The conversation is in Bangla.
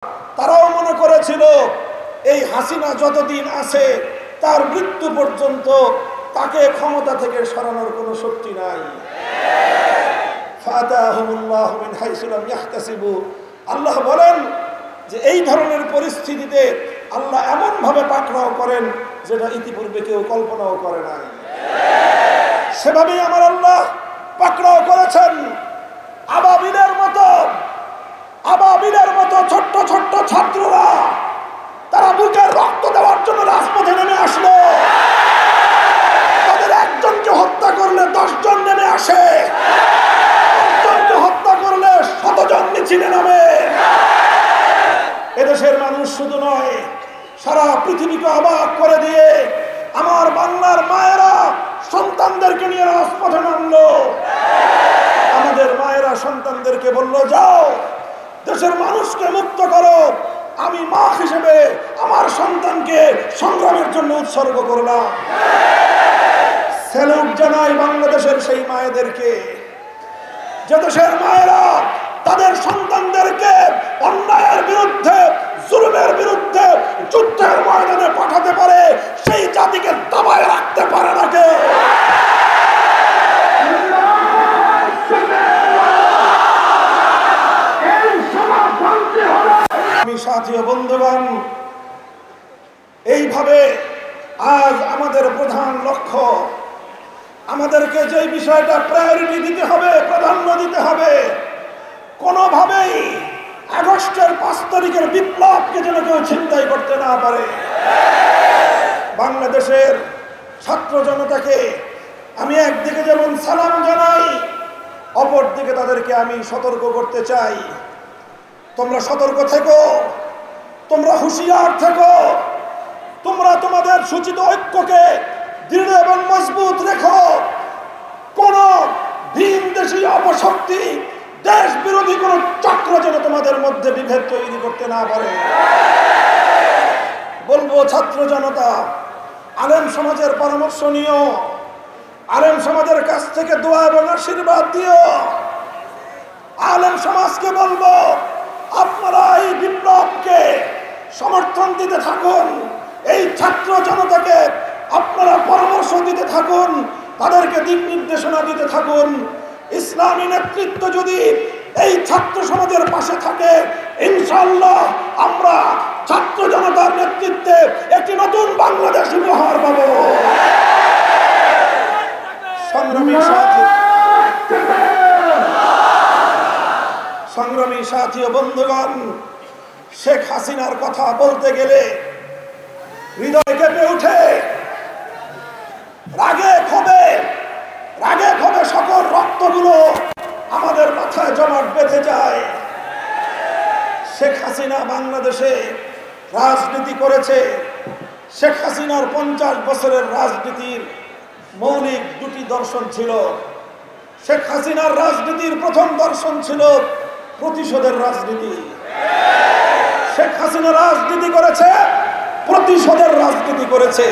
তারাও মনে করেছিল এই হাসিনা যতদিন আছে তার মৃত্যু পর্যন্ত তাকে ক্ষমতা থেকে সরানোর কোনো শক্তি নাই। ফাতাহুমুল্লাহু মিন হাইসু লাম ইয়াহতাসিবু। আল্লাহ বলেন যে এই ধরনের পরিস্থিতিতে আল্লাহ এমনভাবে পাকড়াও করেন যেটা ইতিপূর্বে কেউ কল্পনাও করে নাই। সেভাবেই আমার আল্লাহ পাকড়াও করেছেন। আবাবিলের মতো ছোট্ট ছোট্ট ছাত্ররা তারা বুকের রক্ত দেওয়ার জন্য রাজপথে নেমে আসলো। তাদের একজনকে হত্যা করলে 10 জন নেমে আসে, একজনকে হত্যা করলে 100 জন মিছিলে নামে। এদেশের মানুষ শুধু নয়, সারা পৃথিবীকে অবাক করে দিয়ে আমার বাংলার মায়েরা সন্তানদেরকে নিয়ে রাজপথে নামলো। আমাদের মায়েরা সন্তানদেরকে বলল, যাও দেশের মানুষকে মুক্ত করো। আমি মা হিসেবে আমার সন্তানকে সংগ্রামের জন্য উৎসর্গ করলাম। স্যালুট জানাই বাংলাদেশের সেই মায়েদেরকে, যে দেশের মায়েরা তাদের সন্তানদেরকে অন্যায়ের বিরুদ্ধে, জুলুমের বিরুদ্ধে যুদ্ধের ময়দানে পাঠাতে পারে। সেই জাতিকে দাবায় রাখতে পারে না কেউ। আমি সাথী ও বন্ধুগণ, এইভাবে আজ আমাদের প্রধান লক্ষ্য, আমাদেরকে যে বিষয়টা প্রায়োরিটি দিতে হবে, প্রাধান্য দিতে হবে, কোনোভাবেই আগস্টের 5 তারিখের বিপ্লবকে যেন কেউ ছিনতাই করতে না পারে। বাংলাদেশের ছাত্র জনতাকে আমি একদিকে যেমন সালাম জানাই, অপরদিকে তাদেরকে আমি সতর্ক করতে চাই। তোমরা সতর্ক থেকো, তোমরা হুঁশিয়ার থেকো, তোমরা তোমাদের সূচিত ঐক্যকে দৃঢ় এবং মজবুত রেখো। কোন ভিনদেশী অপশক্তি, দেশ বিরোধী কোন চক্র যেন তোমাদের মধ্যে বিভেদ তৈরি করতে না পারে। বলবো ছাত্র জনতা, আলেম সমাজের পরামর্শ নিও, আলেম সমাজের কাছ থেকে দোয়া এবং আশীর্বাদ দিও। আলেম সমাজকে বলবো, আপনারা এই বিপ্লবকে সমর্থন দিতে থাকুন, এই ছাত্র জনতাকে আপনারা পরামর্শ দিতে থাকুন, তাদেরকে দিক নির্দেশনা দিতে থাকুন। ইসলামী নেতৃত্ব যদি এই ছাত্র সমাজের পাশে থাকে, ইনশাআল্লাহ আমরা ছাত্র জনতার নেতৃত্বে একটি নতুন বাংলাদেশ উপহার পাব। সংগ্রামী সাথী ও বন্ধুগণ, শেখ হাসিনার কথা বলতে গেলে হৃদয় কেঁপে ওঠে। রাগে ক্ষোভে সকল রক্তগুলো আমাদের মাথায় জমাট বেঁধে যায়। শেখ হাসিনা বাংলাদেশে রাজনীতি করেছে। শেখ হাসিনার 50 বছরের রাজনীতির মৌলিক 2টি দর্শন ছিল। শেখ হাসিনার রাজনীতির প্রথম দর্শন ছিল প্রতিশোধের রাজনীতি। শেখ হাসিনা রাজনীতি করেছে, প্রতিশোধের রাজনীতি করেছে।